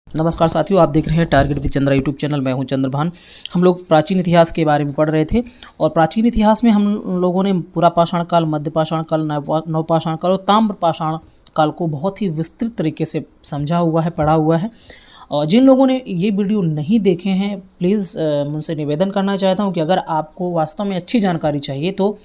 नमस्कार साथियों, आप देख रहे हैं target with Chandra YouTube channel. मैं हूं चंद्रभान। हम लोग प्राचीन इतिहास के बारे में पढ़ रहे थे और प्राचीन इतिहास में हम लोगों ने पूरा पाषाण काल, मध्य पाषाण काल, नवपाषाण काल और ताम्र पाषाण काल को बहुत ही विस्तृत तरीके से समझा हुआ है, पढ़ा हुआ है। और जिन लोगों ने ये वीडियो नहीं देखे हैं, प्लीज़ मुझसे निवेदन करना चाहता हूँ कि अगर आपको वास्तव में अच्छी जानकारी चाहिए तो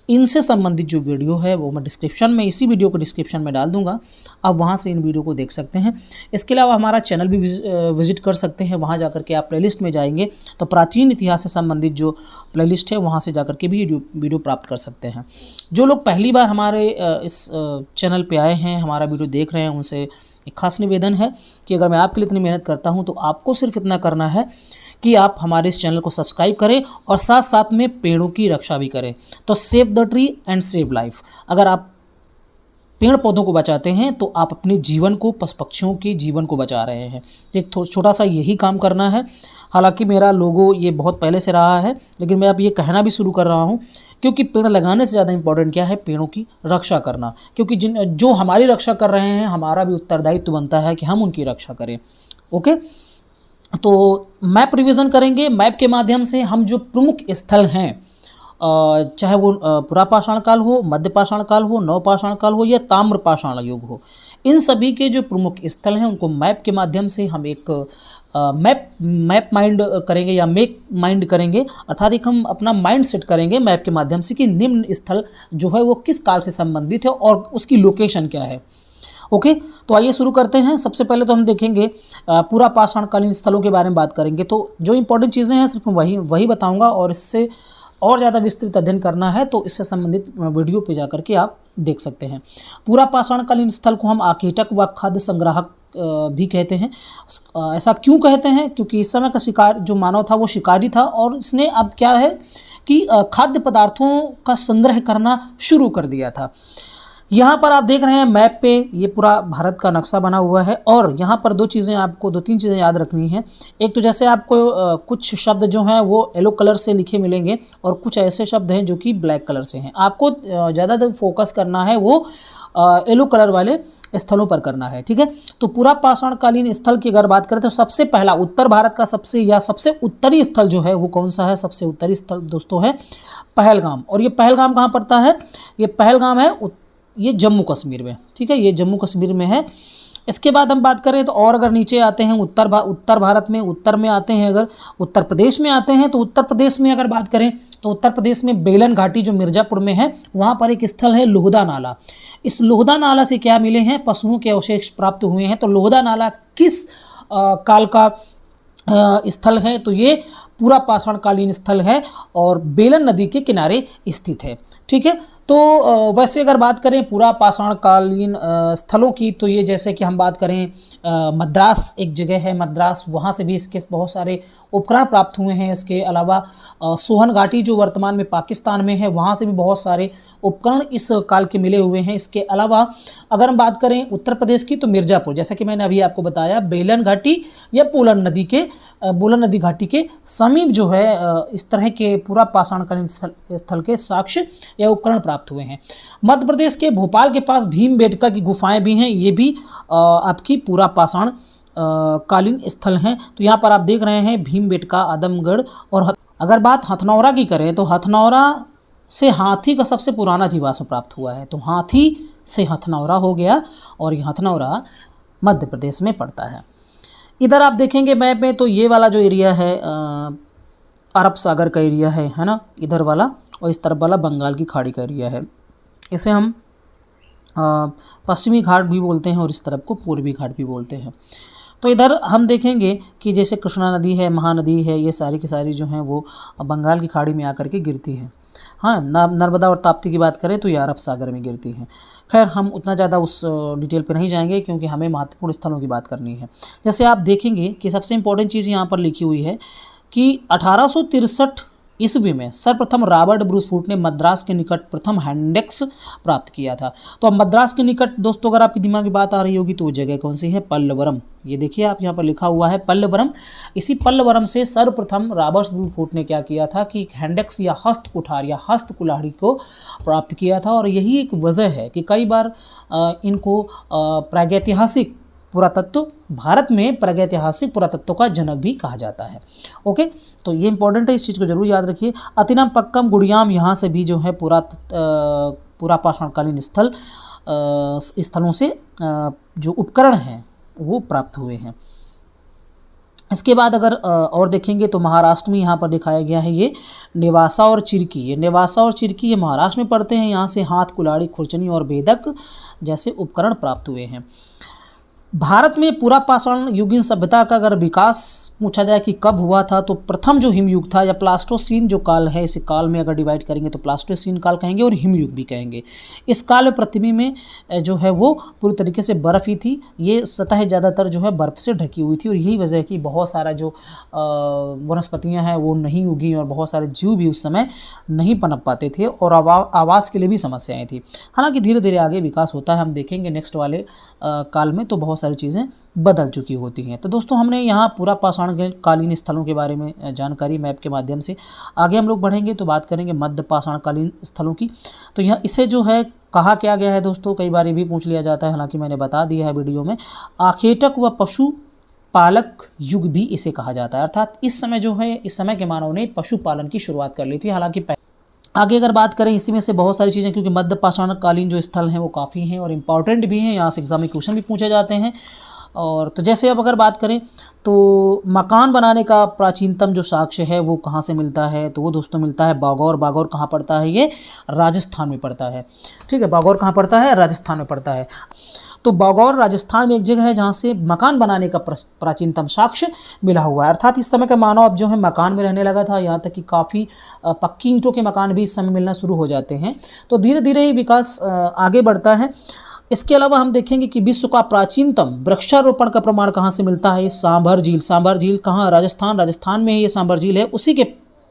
इनसे संबंधित जो वीडियो है वो मैं डिस्क्रिप्शन में, इसी वीडियो को डिस्क्रिप्शन में डाल दूंगा। आप वहां से इन वीडियो को देख सकते हैं। इसके अलावा हमारा चैनल भी विजिट कर सकते हैं। वहां जाकर के आप प्लेलिस्ट में जाएंगे तो प्राचीन इतिहास से संबंधित जो प्लेलिस्ट है वहां से जाकर के भी वीडियो प्राप्त कर सकते हैं। जो लोग पहली बार हमारे इस चैनल पर आए हैं, हमारा वीडियो देख रहे हैं, उनसे एक खास निवेदन है कि अगर मैं आपके लिए इतनी मेहनत करता हूँ तो आपको सिर्फ इतना करना है कि आप हमारे इस चैनल को सब्सक्राइब करें और साथ साथ में पेड़ों की रक्षा भी करें। तो save the tree and save life. अगर आप पेड़ पौधों को बचाते हैं तो आप अपने जीवन को, पशु पक्षियों के जीवन को बचा रहे हैं। एक छोटा सा यही काम करना है। हालांकि मेरा लोगो ये बहुत पहले से रहा है, लेकिन मैं अब ये कहना भी शुरू कर रहा हूँ क्योंकि पेड़ लगाने से ज़्यादा इंपॉर्टेंट क्या है, पेड़ों की रक्षा करना। क्योंकि जो हमारी रक्षा कर रहे हैं, हमारा भी उत्तरदायित्व बनता है कि हम उनकी रक्षा करें। ओके, तो मैप रिवीजन करेंगे। मैप के माध्यम से हम जो प्रमुख स्थल हैं, चाहे वो पूरा पाषाण काल हो, मध्य पाषाण काल हो, नव पाषाण काल हो या ताम्र पाषाण युग हो, इन सभी के जो प्रमुख स्थल हैं उनको मैप के माध्यम से हम एक मैप माइंड करेंगे या मेक माइंड करेंगे। अर्थात एक हम अपना माइंड सेट करेंगे मैप के माध्यम से कि निम्न स्थल जो है वो किस काल से संबंधित है और उसकी लोकेशन क्या है। ओके, तो आइए शुरू करते हैं। सबसे पहले तो हम देखेंगे पूरा पाषाणकालीन स्थलों के बारे में बात करेंगे। तो जो इंपॉर्टेंट चीज़ें हैं सिर्फ वही बताऊंगा, और इससे और ज़्यादा विस्तृत अध्ययन करना है तो इससे संबंधित वीडियो पे जाकर के आप देख सकते हैं। पूरा पाषाणकालीन स्थल को हम आकेटक व खाद्य संग्राहक भी कहते हैं। ऐसा क्यों कहते हैं? क्योंकि इस समय का शिकार जो मानव था वो शिकारी था और इसने अब क्या है कि खाद्य पदार्थों का संग्रह करना शुरू कर दिया था। यहाँ पर आप देख रहे हैं मैप पे ये पूरा भारत का नक्शा बना हुआ है और यहाँ पर दो तीन चीज़ें याद रखनी है। एक तो जैसे आपको कुछ शब्द जो हैं वो येलो कलर से लिखे मिलेंगे और कुछ ऐसे शब्द हैं जो कि ब्लैक कलर से हैं। आपको ज़्यादातर फोकस करना है वो येलो कलर वाले स्थलों पर करना है, ठीक है। तो पूरा पाषाणकालीन स्थल की अगर बात करें तो सबसे पहला उत्तर भारत का सबसे उत्तरी स्थल जो है वो कौन सा है? सबसे उत्तरी स्थल दोस्तों है पहलगाम। और ये पहलगाम कहाँ पड़ता है? ये पहलगाम है ये जम्मू कश्मीर में, ठीक है, ये जम्मू कश्मीर में है। इसके बाद हम बात करें तो और अगर नीचे आते हैं उत्तर भारत में, उत्तर में आते हैं, अगर उत्तर प्रदेश में आते हैं तो उत्तर प्रदेश में अगर बात करें तो उत्तर प्रदेश में बेलन घाटी जो मिर्ज़ापुर में है वहाँ पर एक स्थल है लोहदा नाला। इस लोहदा नाला से क्या मिले हैं? पशुओं के अवशेष प्राप्त हुए हैं। तो लोहदा नाला किस काल का स्थल है? तो ये पूरा पाषाणकालीन स्थल है और बेलन नदी के किनारे स्थित है, ठीक है। तो वैसे अगर बात करें पूरा पाषाणकालीन स्थलों की तो ये जैसे कि हम बात करें मद्रास एक जगह है, मद्रास, वहाँ से भी इसके बहुत सारे उपकरण प्राप्त हुए हैं। इसके अलावा सोहन घाटी जो वर्तमान में पाकिस्तान में है वहाँ से भी बहुत सारे उपकरण इस काल के मिले हुए हैं। इसके अलावा अगर हम बात करें उत्तर प्रदेश की तो मिर्ज़ापुर, जैसा कि मैंने अभी आपको बताया, बेलन घाटी या बोलन नदी घाटी के समीप जो है इस तरह के पूरा पाषाणकालीन स्थल के साक्ष्य या उपकरण प्राप्त हुए हैं। मध्य प्रदेश के भोपाल के पास भीमबेटका की गुफाएं भी हैं, ये भी आपकी पूरा पाषाण कालीन स्थल हैं। तो यहाँ पर आप देख रहे हैं भीमबेटका, आदमगढ़। और अगर बात हथनौरा की करें तो हथनौरा से हाथी का सबसे पुराना जीवाश्म प्राप्त हुआ है। तो हाथी से हथनौरा हो गया और ये हथनौरा मध्य प्रदेश में पड़ता है। इधर आप देखेंगे मैप में तो ये वाला जो एरिया है अरब सागर का एरिया है ना, इधर वाला, और इस तरफ वाला बंगाल की खाड़ी का एरिया है। इसे हम पश्चिमी घाट भी बोलते हैं और इस तरफ को पूर्वी घाट भी बोलते हैं। तो इधर हम देखेंगे कि जैसे कृष्णा नदी है, महानदी है, ये सारी की सारी जो हैं वो बंगाल की खाड़ी में आकर के गिरती हैं। हाँ, नर्मदा और ताप्ती की बात करें तो ये अरब सागर में गिरती हैं। खैर, हम उतना ज़्यादा उस डिटेल पे नहीं जाएंगे क्योंकि हमें महत्वपूर्ण स्थलों की बात करनी है। जैसे आप देखेंगे कि सबसे इंपॉर्टेंट चीज़ यहाँ पर लिखी हुई है कि 1863 ईस्वी में सर्वप्रथम रॉबर्ट ब्रूस फूट ने मद्रास के निकट प्रथम हैंडेक्स प्राप्त किया था। तो अब मद्रास के निकट दोस्तों अगर आपके दिमाग में बात आ रही होगी तो वो जगह कौन सी है? पल्लवरम। ये देखिए आप यहाँ पर लिखा हुआ है पल्लवरम। इसी पल्लवरम से सर्वप्रथम रॉबर्ट ब्रूस फूट ने क्या किया था कि हैंडेक्स या हस्त कुठार या हस्त कुल्हाड़ी को प्राप्त किया था। और यही एक वजह है कि कई बार इनको प्रागैतिहासिक पुरातत्व, भारत में प्रागैतिहासिक पुरातत्व का जनक भी कहा जाता है। ओके, तो ये इंपॉर्टेंट है, इस चीज़ को जरूर याद रखिए। अतिनमपक्कम गुड़ियाम, यहाँ से भी जो है पूरा पाषाणकालीन स्थलों से जो उपकरण हैं वो प्राप्त हुए हैं। इसके बाद अगर और देखेंगे तो महाराष्ट्र में यहाँ पर दिखाया गया है ये नेवासा और चिरकी। ये नेवासा और चिरकी ये महाराष्ट्र में पड़ते हैं। यहाँ से हाथ, कुल्हाड़ी, खुरचनी और बेदक जैसे उपकरण प्राप्त हुए हैं। भारत में पूरा पाषाण युगीन सभ्यता का अगर विकास पूछा जाए कि कब हुआ था, तो प्रथम जो हिमयुग था या प्लास्टोसीन जो काल है, इस काल में अगर डिवाइड करेंगे तो प्लास्टोसीन काल कहेंगे और हिमयुग भी कहेंगे। इस काल में पृथ्वी में जो है वो पूरी तरीके से बर्फ़ ही थी। ये सतह ज़्यादातर जो है बर्फ़ से ढकी हुई थी और यही वजह है कि बहुत सारा जो वनस्पतियाँ हैं वो नहीं उगी और बहुत सारे जीव भी उस समय नहीं पनप पाते थे और आवास के लिए भी समस्याएँ थी। हालाँकि धीरे धीरे आगे विकास होता है, हम देखेंगे नेक्स्ट वाले काल में तो बहुत सारी चीज़ें बदल चुकी होती हैं। तो दोस्तों हमने यहाँ पूरा पाषाणकालीन स्थलों के बारे में जानकारी मैप के माध्यम से। आगे हम लोग बढ़ेंगे तो बात करेंगे मध्य पाषाणकालीन स्थलों की। तो यहाँ इसे जो है कहा क्या गया है दोस्तों, कई बार ये भी पूछ लिया जाता है, हालांकि मैंने बता दिया है वीडियो में। आखेटक व पशु पालक युग भी इसे कहा जाता है, अर्थात इस समय जो है, इस समय के मानव ने पशुपालन की शुरुआत कर ली थी। हालांकि आगे अगर बात करें इसी में से बहुत सारी चीज़ें, क्योंकि मध्य पाषाणकालीन जो स्थल हैं वो काफ़ी हैं और इम्पॉर्टेंट भी हैं, यहाँ से एग्जाम में क्वेश्चन भी पूछे जाते हैं। और तो जैसे अब अगर बात करें तो मकान बनाने का प्राचीनतम जो साक्ष्य है वो कहाँ से मिलता है, तो वो दोस्तों मिलता है बागौर। बागौर कहाँ पड़ता है, ये राजस्थान में पड़ता है। ठीक है, बागौर कहाँ पड़ता है, राजस्थान में पड़ता है। तो बागौर राजस्थान में एक जगह है जहाँ से मकान बनाने का प्राचीनतम साक्ष्य मिला हुआ है। अर्थात इस समय का मानव अब जो है मकान में रहने लगा था, यहाँ तक कि काफ़ी पक्की ईंटों के मकान भी इस समय मिलना शुरू हो जाते हैं। तो धीरे धीरे ही विकास आगे बढ़ता है। इसके अलावा हम देखेंगे कि विश्व का प्राचीनतम वृक्षारोपण का प्रमाण कहाँ से मिलता है, सांभर झील। सांभर झील कहाँ, राजस्थान में ये सांभर झील है, उसी के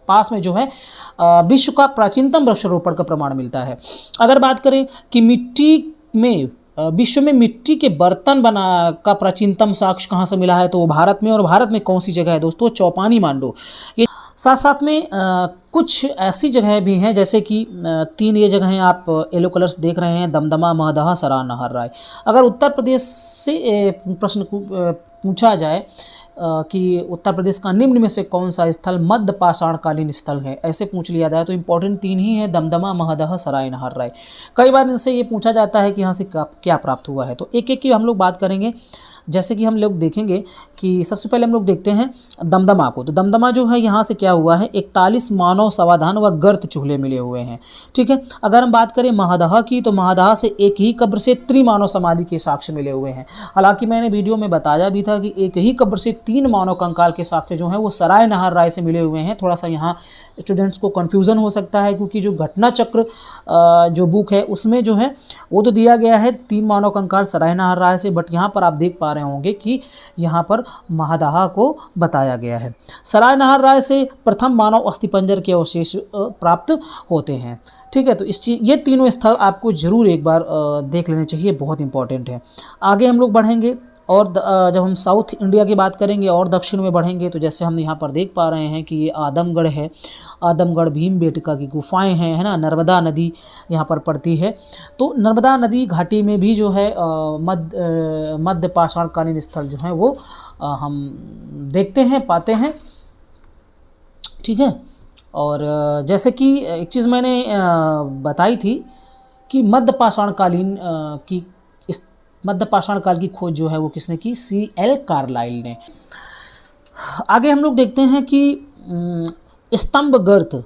पास में जो है विश्व का प्राचीनतम वृक्षारोपण का प्रमाण मिलता है। अगर बात करें कि मिट्टी में विश्व में मिट्टी के बर्तन बना का प्राचीनतम साक्ष्य कहाँ से मिला है, तो वो भारत में। और भारत में कौन सी जगह है दोस्तों, चौपानी मांडो। ये साथ साथ में कुछ ऐसी जगहें भी हैं, जैसे कि 3 ये जगहें आप येलो कलर्स देख रहे हैं, दमदमा, महदहा, सराय, नाहर राय। अगर उत्तर प्रदेश से प्रश्न पूछा जाए कि उत्तर प्रदेश का निम्न में से कौन सा स्थल मध्य पाषाणकालीन स्थल है, ऐसे पूछ लिया जाए तो इंपॉर्टेंट 3 ही है, दमदमा, महदहा, सराय, नाहर राय। कई बार इनसे ये पूछा जाता है कि यहाँ से क्या प्राप्त हुआ है, तो एक एक की हम लोग बात करेंगे। जैसे कि हम लोग देखेंगे कि सबसे पहले हम लोग देखते हैं दमदमा को। तो दमदमा जो है यहाँ से क्या हुआ है, 41 मानव समाधान व गर्त चूल्हे मिले हुए हैं। ठीक है, अगर हम बात करें महदहा की, तो महदहा से एक ही कब्र से त्रिमानव समाधि के साक्ष्य मिले हुए हैं। हालांकि मैंने वीडियो में बताया भी था कि एक ही कब्र से 3 मानव कंकाल के साक्ष्य जो हैं वो सराय नाहर राय से मिले हुए हैं। थोड़ा सा यहाँ स्टूडेंट्स को कन्फ्यूज़न हो सकता है, क्योंकि जो घटना चक्र जो बुक है उसमें जो है वो तो दिया गया है 3 मानव कंकाल सराय नाहर राय से, बट यहाँ पर आप देख पा रहे होंगे कि यहाँ पर महदहा को बताया गया है। सराय नाहर राय से प्रथम मानव अस्थिपंजर के अवशेष प्राप्त होते हैं। ठीक है, तो ये तीनों स्थल आपको जरूर एक बार देख लेने चाहिए, बहुत इंपॉर्टेंट है। आगे हम लोग बढ़ेंगे और जब हम साउथ इंडिया की बात करेंगे और दक्षिण में बढ़ेंगे, तो जैसे हम यहाँ पर देख पा रहे हैं कि ये आदमगढ़ है, आदमगढ़ भीमबेटका की गुफाएं हैं, है ना। नर्मदा नदी यहाँ पर पड़ती है, तो नर्मदा नदी घाटी में भी जो है मध्य पाषाणकालीन स्थल जो है वो हम देखते हैं, पाते हैं। ठीक है, और जैसे कि एक चीज़ मैंने बताई थी कि मध्य पाषाण काल की खोज जो है वो किसने की, C.L. कार्लाइल ने। आगे हम लोग देखते हैं कि स्तंभ गर्त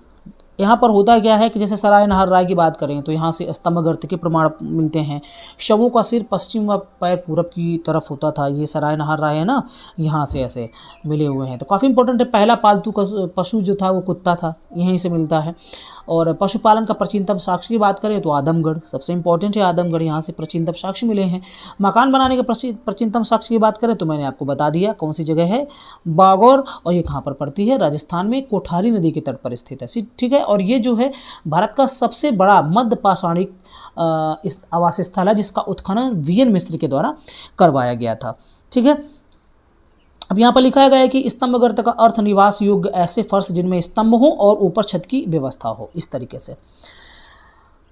यहाँ पर होता क्या है कि जैसे सराय नाहर राय की बात करें तो यहाँ से स्तंभ गर्त के प्रमाण मिलते हैं। शवों का सिर पश्चिम व पैर पूरब की तरफ होता था, ये सराय नाहर राय है ना, यहाँ से ऐसे मिले हुए हैं। तो काफ़ी इंपॉर्टेंट है। पहला पालतू पशु जो था वो कुत्ता था, यहीं से मिलता है। और पशुपालन का प्राचीनतम साक्ष्य की बात करें तो आदमगढ़ सबसे इंपॉर्टेंट है, आदमगढ़ यहाँ से प्राचीनतम साक्ष्य मिले हैं। मकान बनाने के प्राचीनतम साक्ष्य की बात करें तो मैंने आपको बता दिया कौन सी जगह है, बागौर, और ये कहाँ पर पड़ती है, राजस्थान में, कोठारी नदी के तट पर स्थित है। ठीक है, और ये जो है भारत का सबसे बड़ा मध्य पाषाणिक आवास स्थल है, जिसका उत्खनन VN मिस्र के द्वारा करवाया गया था। ठीक है, अब यहाँ पर लिखा गया है कि स्तंभ गर्त का अर्थ निवास योग्य ऐसे फर्श जिनमें स्तंभ हो और ऊपर छत की व्यवस्था हो, इस तरीके से।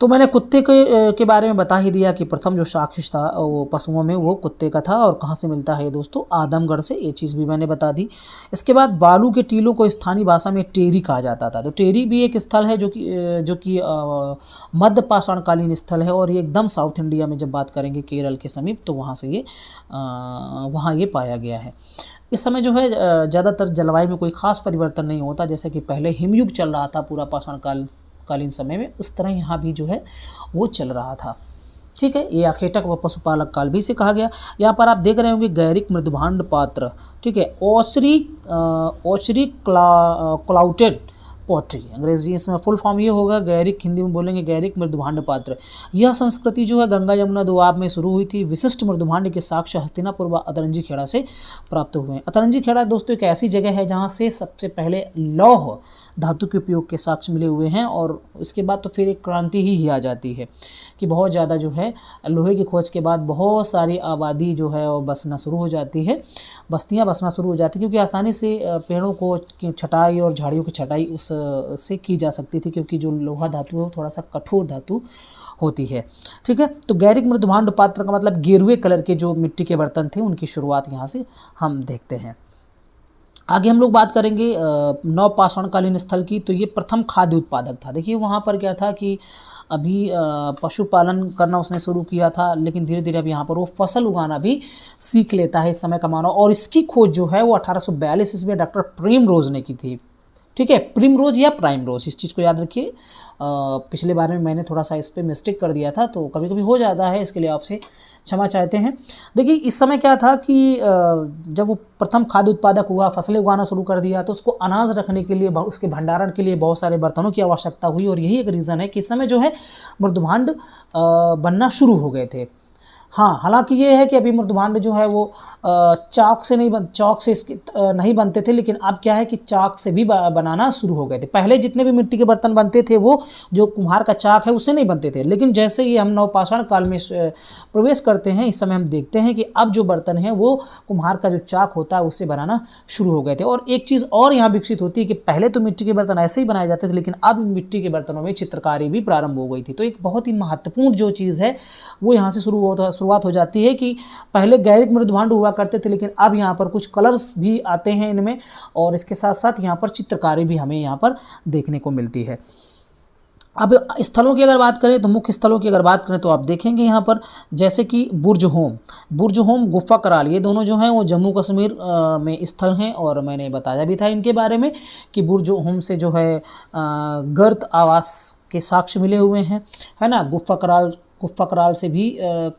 तो मैंने कुत्ते के बारे में बता ही दिया कि प्रथम जो साक्ष्य था वो पशुओं में वो कुत्ते का था, और कहाँ से मिलता है दोस्तों, आदमगढ़ से, ये चीज़ भी मैंने बता दी। इसके बाद बालू के टीलों को स्थानीय भाषा में टेरी कहा जाता था। तो टेरी भी एक स्थल है जो कि मध्य पाषाणकालीन स्थल है, और ये एकदम साउथ इंडिया में जब बात करेंगे केरल के समीप, तो वहाँ से ये वहाँ ये पाया गया है। इस समय जो है ज़्यादातर जलवायु में कोई खास परिवर्तन नहीं होता, जैसे कि पहले हिमयुग चल रहा था पूरा पाषाणकालीन समय में, उस तरह यहाँ भी जो है वो चल रहा था। ठीक है, ये आखेटक व पशुपालक काल भी से कहा गया। यहाँ पर आप देख रहे होंगे गैरिक मृदुभांड पात्र, ठीक है, ओचरी क्लाउटेड पॉटरी, अंग्रेजी इसमें फुल फॉर्म ये होगा, गैरिक हिंदी में बोलेंगे गैरिक मृदुभांड पात्र। यह संस्कृति जो है गंगा यमुना दोआब में शुरू हुई थी। विशिष्ट मृदुभांड के साक्ष्य हस्तिनापुर व अतरंजी खेड़ा से प्राप्त हुए हैं। अतरंजी खेड़ा दोस्तों एक ऐसी जगह है जहाँ से सबसे पहले लौह धातु के उपयोग के साक्ष्य मिले हुए हैं, और इसके बाद तो फिर एक क्रांति ही आ जाती है कि बहुत ज़्यादा जो है लोहे की खोज के बाद बहुत सारी आबादी जो है वो बसना शुरू हो जाती है, बस्तियां बसना शुरू हो जाती है, क्योंकि आसानी से पेड़ों को छटाई और झाड़ियों की छटाई उस से की जा सकती थी, क्योंकि जो लोहा धातु है वो थोड़ा सा कठोर धातु होती है। ठीक है, तो गैरिक मृदुभांड पात्र का मतलब गेरुए कलर के जो मिट्टी के बर्तन थे उनकी शुरुआत यहाँ से हम देखते हैं। आगे हम लोग बात करेंगे नवपाषाणकालीन स्थल की। तो ये प्रथम खाद्य उत्पादक था। देखिए वहाँ पर क्या था कि अभी पशुपालन करना उसने शुरू किया था, लेकिन धीरे धीरे अब यहाँ पर वो फसल उगाना भी सीख लेता है इस समय का मानव, और इसकी खोज जो है वो 1842 ईस्वी में डॉक्टर प्रिमरोज ने की थी। ठीक है, प्रिमरोज या प्राइमरोज, इस चीज़ को याद रखिए। पिछले बार में मैंने थोड़ा सा इस पर मिस्टेक कर दिया था, तो कभी कभी हो जाता है, इसके लिए आपसे क्षमा चाहते हैं। देखिए इस समय क्या था कि जब वो प्रथम खाद्य उत्पादक हुआ, फसलें उगाना शुरू कर दिया, तो उसको अनाज रखने के लिए, उसके भंडारण के लिए बहुत सारे बर्तनों की आवश्यकता हुई, और यही एक रीज़न है कि इस समय जो है मृदुभांड बनना शुरू हो गए थे। हाँ, हालांकि ये है कि अभी मृदुभांड जो है वो चाक से इसके नहीं बनते थे, लेकिन अब क्या है कि चाक से भी बनाना शुरू हो गए थे। पहले जितने भी मिट्टी के बर्तन बनते थे वो जो कुम्हार का चाक है उससे नहीं बनते थे, लेकिन जैसे ही हम नवपाषाण काल में प्रवेश करते हैं, इस समय हम देखते हैं कि अब जो बर्तन हैं वो कुम्हार का जो चाक होता है उससे बनाना शुरू हो गए थे। और एक चीज़ और यहाँ विकसित होती है कि पहले तो मिट्टी के बर्तन ऐसे ही बनाए जाते थे, लेकिन अब इन मिट्टी के बर्तनों में चित्रकारी भी प्रारंभ हो गई थी। तो एक बहुत ही महत्वपूर्ण जो चीज़ है वो यहाँ से शुरुआत हो जाती है कि पहले गैरिक मृदुभांड हुआ करते थे, लेकिन अब यहाँ पर कुछ कलर्स भी आते हैं इनमें, और इसके साथ साथ यहाँ पर चित्रकारी भी हमें यहाँ पर देखने को मिलती है। अब स्थलों की अगर बात करें, तो मुख्य स्थलों की अगर बात करें तो आप देखेंगे यहाँ पर जैसे कि बुर्ज होम, गुफा कराल, ये दोनों जो हैं वो जम्मू कश्मीर में स्थल हैं, और मैंने बताया भी था इनके बारे में कि बुर्ज होम से जो है गर्त आवास के साक्ष्य मिले हुए हैं, है ना। गुफा कराल से भी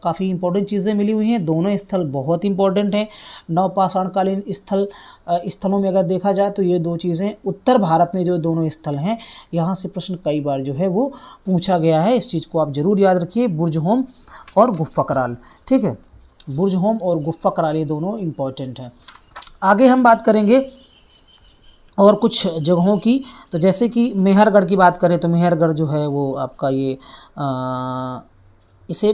काफ़ी इंपॉर्टेंट चीज़ें मिली हुई हैं। दोनों स्थल बहुत इंपॉर्टेंट हैं। नवपाषाणकालीन स्थलों में अगर देखा जाए तो ये दो चीज़ें उत्तर भारत में जो दोनों स्थल हैं, यहाँ से प्रश्न कई बार जो है वो पूछा गया है। इस चीज़ को आप ज़रूर याद रखिए, बुर्ज होम और गुफा कराल। ठीक है, बुर्ज होम और गुफा कराल ये दोनों इंपॉर्टेंट हैं। आगे हम बात करेंगे और कुछ जगहों की। तो जैसे कि मेहरगढ़ की बात करें तो मेहरगढ़ जो है वो आपका ये इसे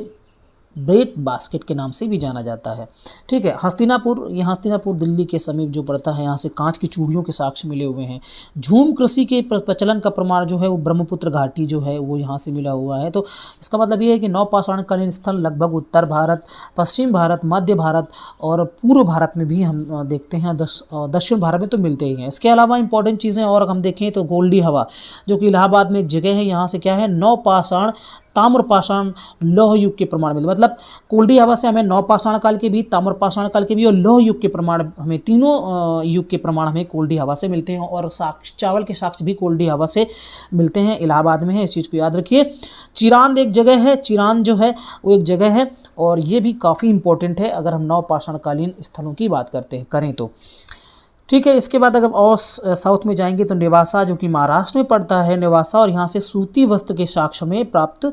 ब्रेड बास्केट के नाम से भी जाना जाता है। ठीक है, हस्तिनापुर, ये हस्तिनापुर दिल्ली के समीप जो पड़ता है, यहाँ से कांच की चूड़ियों के साक्ष्य मिले हुए हैं। झूम कृषि के प्रचलन का प्रमाण जो है वो ब्रह्मपुत्र घाटी जो है वो यहाँ से मिला हुआ है। तो इसका मतलब ये है कि नवपाषाणकालीन स्थल लगभग उत्तर भारत, पश्चिम भारत, मध्य भारत और पूर्व भारत में भी हम देखते हैं, दक्षिण भारत में तो मिलते ही हैं। इसके अलावा इंपॉर्टेंट चीज़ें और हम देखें तो गोल्डी हवा, जो कि इलाहाबाद में एक जगह है, यहाँ से क्या है नवपाषाण ताम्रपाषाण लौह युग के प्रमाण मिले। मतलब कोल्डी हवा से हमें नवपाषाण काल के भी, ताम्रपाषाण काल के भी और लौह युग के प्रमाण, हमें तीनों युग के प्रमाण हमें कोल्डी हवा से मिलते हैं। और चावल के साक्ष्य भी कोल्डी हवा से मिलते हैं, इलाहाबाद में है, इस चीज़ को याद रखिए। चिरांद एक जगह है, चिरांद जो है वो एक जगह है, और ये भी काफ़ी इंपॉर्टेंट है अगर हम नवपाषाणकालीन स्थलों की बात करें तो। ठीक है, इसके बाद अगर और साउथ में जाएंगे तो नेवासा, जो कि महाराष्ट्र में पड़ता है, नेवासा, और यहाँ से सूती वस्त्र के साक्ष्य में प्राप्त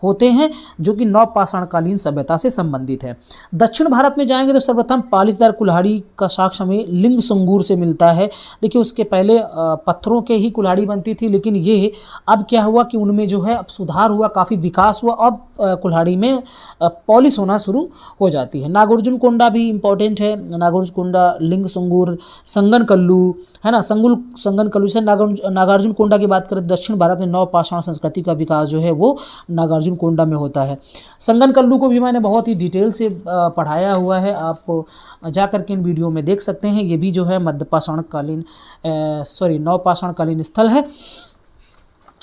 होते हैं, जो कि नवपाषाणकालीन सभ्यता से संबंधित है। दक्षिण भारत में जाएंगे तो सर्वप्रथम पालिशदार कुल्हाड़ी का साक्ष्य हमें लिंग सुंगूर से मिलता है। देखिए उसके पहले पत्थरों के ही कुल्हाड़ी बनती थी, लेकिन ये अब क्या हुआ कि उनमें जो है अब सुधार हुआ, काफ़ी विकास हुआ, अब कुल्हाड़ी में पॉलिश होना शुरू हो जाती है। नागार्जुन कोंडा भी इम्पोर्टेंट है, नागार्जुन कोंडा लिंग सुंगूर संगन कल्लू, है ना, संगन कल्लू से नागार्जुन कोंडा की बात करें, दक्षिण भारत में नवपाषाण संस्कृति का विकास जो है वो नागार्जुन कोंडा में होता है। संगन कल्लू को भी मैंने बहुत ही डिटेल से पढ़ाया हुआ है, आप जा करके इन वीडियो में देख सकते हैं। ये भी जो है नवपाषाण कालीन स्थल है।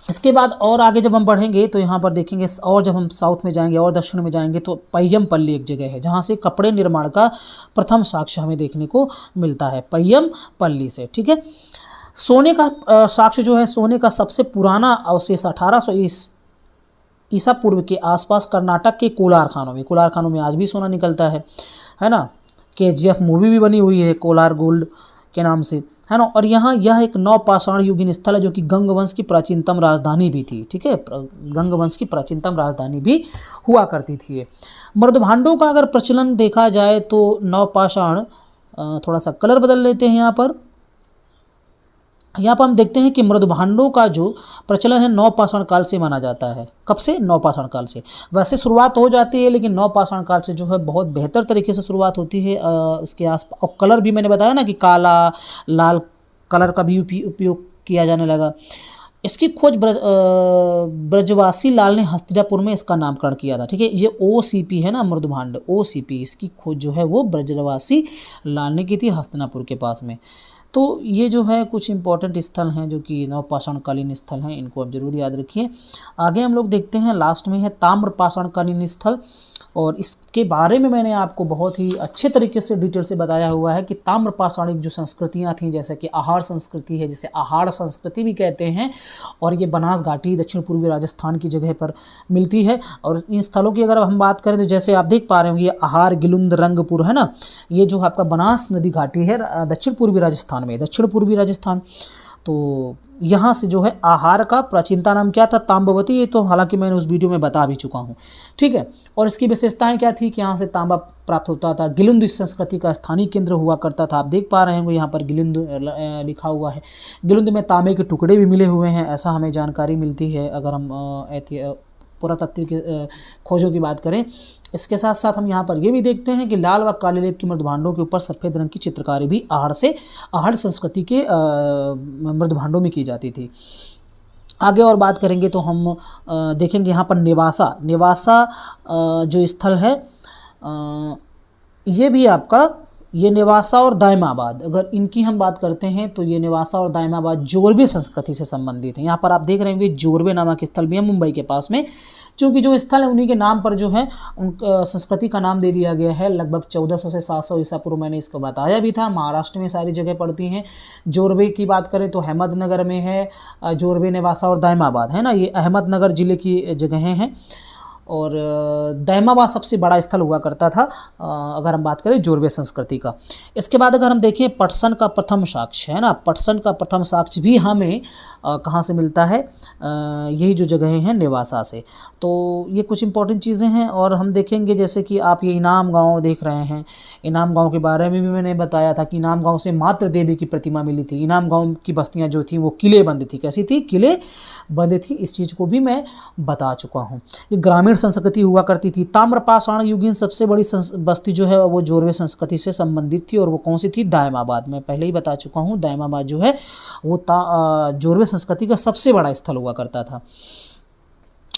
इसके बाद और आगे जब हम बढ़ेंगे तो यहाँ पर देखेंगे, और जब हम साउथ में जाएंगे और दक्षिण में जाएंगे तो पय्यमपल्ली एक जगह है जहाँ से कपड़े निर्माण का प्रथम साक्ष्य हमें देखने को मिलता है, पय्यमपल्ली से। ठीक है, सोने का साक्ष्य जो है, सोने का सबसे पुराना अवशेष 1800 ईसा पूर्व के आसपास कर्नाटक के कोलार खानों में आज भी सोना निकलता है ना। KGF मूवी भी बनी हुई है कोलार गोल्ड के नाम से, है ना। और यहाँ यह एक नवपाषाण युगीन स्थल है जो कि गंग वंश की प्राचीनतम राजधानी भी थी। ठीक है, गंग वंश की प्राचीनतम राजधानी भी हुआ करती थी। मृदभांडों का अगर प्रचलन देखा जाए तो नवपाषाण, थोड़ा सा कलर बदल लेते हैं यहाँ पर हम देखते हैं कि मृदभांडों का जो प्रचलन है नवपाषाण काल से माना जाता है। कब से? नवपाषाण काल से। वैसे शुरुआत हो जाती है लेकिन नवपाषाण काल से जो है बहुत बेहतर तरीके से शुरुआत होती है। उसके आसपास और कलर भी मैंने बताया ना कि काला लाल कलर का भी उपयोग किया जाने लगा। इसकी खोज ब्रजवासी लाल ने हस्तिनापुर में इसका नामकरण किया था। ठीक है, ये OCP है ना, मृदभांड OCP, इसकी खोज जो है वो ब्रजवासी लाल ने की थी हस्तिनापुर के पास में। तो ये जो है कुछ इंपॉर्टेंट स्थल हैं जो कि नवपाषाणकालीन स्थल हैं, इनको आप जरूर याद रखिए। आगे हम लोग देखते हैं, लास्ट में है ताम्रपाषाणकालीन स्थल, और इसके बारे में मैंने आपको बहुत ही अच्छे तरीके से डिटेल से बताया हुआ है कि ताम्रपाषाणिक जो संस्कृतियां थीं, जैसे कि आहार संस्कृति है, जिसे आहार संस्कृति भी कहते हैं, और ये बनास घाटी दक्षिण पूर्वी राजस्थान की जगह पर मिलती है। और इन स्थलों की अगर हम बात करें तो जैसे आप देख पा रहे हो, ये आहार, गिलुंद, रंगपुर, है ना, ये जो आपका बनास नदी घाटी है दक्षिण पूर्वी राजस्थान में, दक्षिण पूर्वी राजस्थान। तो यहाँ से जो है आहार का प्राचीनता नाम क्या था? तांबवती। ये तो हालांकि मैंने उस वीडियो में बता भी चुका हूँ। ठीक है, और इसकी विशेषताएं क्या थी कि यहाँ से तांबा प्राप्त होता था। गिलुंद इस संस्कृति का स्थानीय केंद्र हुआ करता था। आप देख पा रहे होंगे यहाँ पर गिलुंद लिखा हुआ है। गिलुंद में तांबे के टुकड़े भी मिले हुए हैं, ऐसा हमें जानकारी मिलती है अगर हम पुरातात्विक खोजों की बात करें। इसके साथ साथ हम यहाँ पर ये भी देखते हैं कि लाल व काले लेप की मृदभांडों के ऊपर सफ़ेद रंग की चित्रकारी भी आहार संस्कृति के मृदभांडों में की जाती थी। आगे और बात करेंगे तो हम देखेंगे यहाँ पर नेवासा जो स्थल है, ये भी आपका, ये नेवासा और दायमाबाद, अगर इनकी हम बात करते हैं तो ये नेवासा और दायमाबाद जोरवे संस्कृति से संबंधित है। यहाँ पर आप देख रहे होंगे जोरवे नामक स्थल भी है मुंबई के पास में, क्योंकि जो स्थल है उन्हीं के नाम पर जो है उन संस्कृति का नाम दे दिया गया है। लगभग 1400 से 700 ईसा पूर्व मैंने इसको बताया भी था। महाराष्ट्र में सारी जगह पड़ती हैं। जोरवे की बात करें तो अहमदनगर में है जोरवे, नेवासा और दायमाबाद, है ना, ये अहमदनगर जिले की जगहें हैं। और दायमाबाद सबसे बड़ा स्थल हुआ करता था अगर हम बात करें जोरवे संस्कृति का। इसके बाद अगर हम देखें पटसन का प्रथम साक्ष्य, है ना, पटसन का प्रथम साक्ष्य भी हमें कहाँ से मिलता है? यही जो जगहें हैं नेवासा से। तो ये कुछ इंपॉर्टेंट चीज़ें हैं। और हम देखेंगे जैसे कि आप ये इनाम गांव देख रहे हैं, इनाम गांव के बारे में भी मैंने बताया था कि इनाम गांव से मात्र देवी की प्रतिमा मिली थी। इनाम गांव की बस्तियां जो थी वो किले बंद थी। कैसी थी? किले बंद थी। इस चीज़ को भी मैं बता चुका हूँ। ये ग्रामीण संस्कृति हुआ करती थी। ताम्रपाषाण युगीन सबसे बड़ी बस्ती जो है वो जोरवे संस्कृति से संबंधित थी, और वो कौन सी थी? दायमाबाद। मैं पहले ही बता चुका हूँ, दायमाबाद जो है वो जोरवे संस्कृति का सबसे बड़ा स्थल हुआ करता था।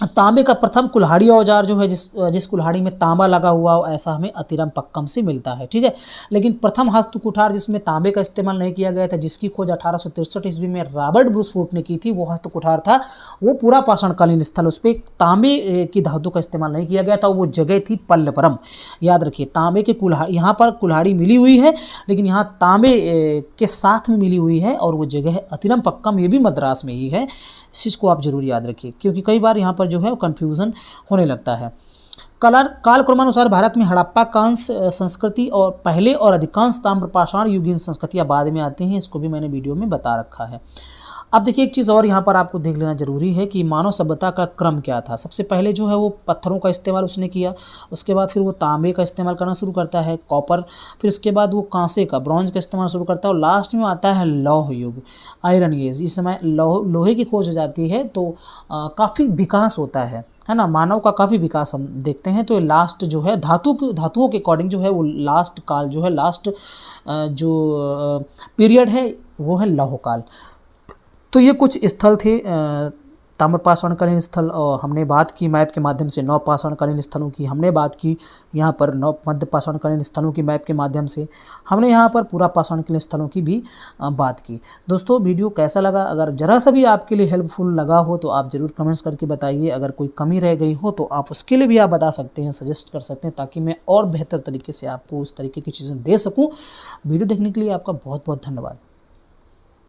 तांबे का प्रथम कुल्हाड़ी औजार जो है, जिस कुल्हाड़ी में तांबा लगा हुआ हो, ऐसा हमें अतिरम पक्कम से मिलता है। ठीक है, लेकिन प्रथम हस्त कुठार जिसमें तांबे का इस्तेमाल नहीं किया गया था, जिसकी खोज 1863 ईस्वी में रॉबर्ट ब्रूसफोर्ड ने की थी, वो हस्त कुठार था, वो पूरा पाषाणकालीन स्थल। उस पर तांबे की धातु का इस्तेमाल नहीं किया गया था। वो जगह थी पल्लवरम। याद रखिए, तांबे के कुल्हाड़ी, यहाँ पर कुल्हाड़ी मिली हुई है लेकिन यहाँ तांबे के साथ में मिली हुई है, और वो जगह है अतिरम पक्कम। ये भी मद्रास में ही है। इस चीज़ को आप जरूर याद रखिए, क्योंकि कई बार यहाँ पर जो है कन्फ्यूज़न होने लगता है। कालक्रमानुसार भारत में हड़प्पा कांस संस्कृति और पहले और अधिकांश ताम्रपाषाण युगीन संस्कृतियाँ बाद में आती हैं। इसको भी मैंने वीडियो में बता रखा है। अब देखिए, एक चीज़ और यहाँ पर आपको देख लेना जरूरी है कि मानव सभ्यता का क्रम क्या था। सबसे पहले जो है वो पत्थरों का इस्तेमाल उसने किया, उसके बाद फिर वो तांबे का इस्तेमाल करना शुरू करता है, कॉपर, फिर उसके बाद वो कांसे का, ब्रॉन्ज का इस्तेमाल शुरू करता है, और लास्ट में आता है लौह युग, आयरन एज। इस समय लोहे की खोज हो जाती है, तो काफ़ी विकास होता है, है ना, मानव का काफ़ी विकास हम देखते हैं। तो लास्ट जो है धातुओं के अकॉर्डिंग जो है वो लास्ट काल जो है, लास्ट जो पीरियड है वो है लौह काल। तो ये कुछ स्थल थे ताम्रपाषाणकालीन स्थल, और हमने बात की मैप के माध्यम से नवपाषाणकालीन स्थलों की, हमने बात की यहाँ पर मध्यपाषाणकालीन स्थलों की मैप के माध्यम से, हमने यहाँ पर पूरा पाषाणकालीन स्थलों की भी बात की। दोस्तों वीडियो कैसा लगा? अगर जरा सा भी आपके लिए हेल्पफुल लगा हो तो आप ज़रूर कमेंट्स करके बताइए। अगर कोई कमी रह गई हो तो आप उसके लिए भी आप बता सकते हैं, सजेस्ट कर सकते हैं, ताकि मैं और बेहतर तरीके से आपको उस तरीके की चीज़ें दे सकूँ। वीडियो देखने के लिए आपका बहुत बहुत धन्यवाद।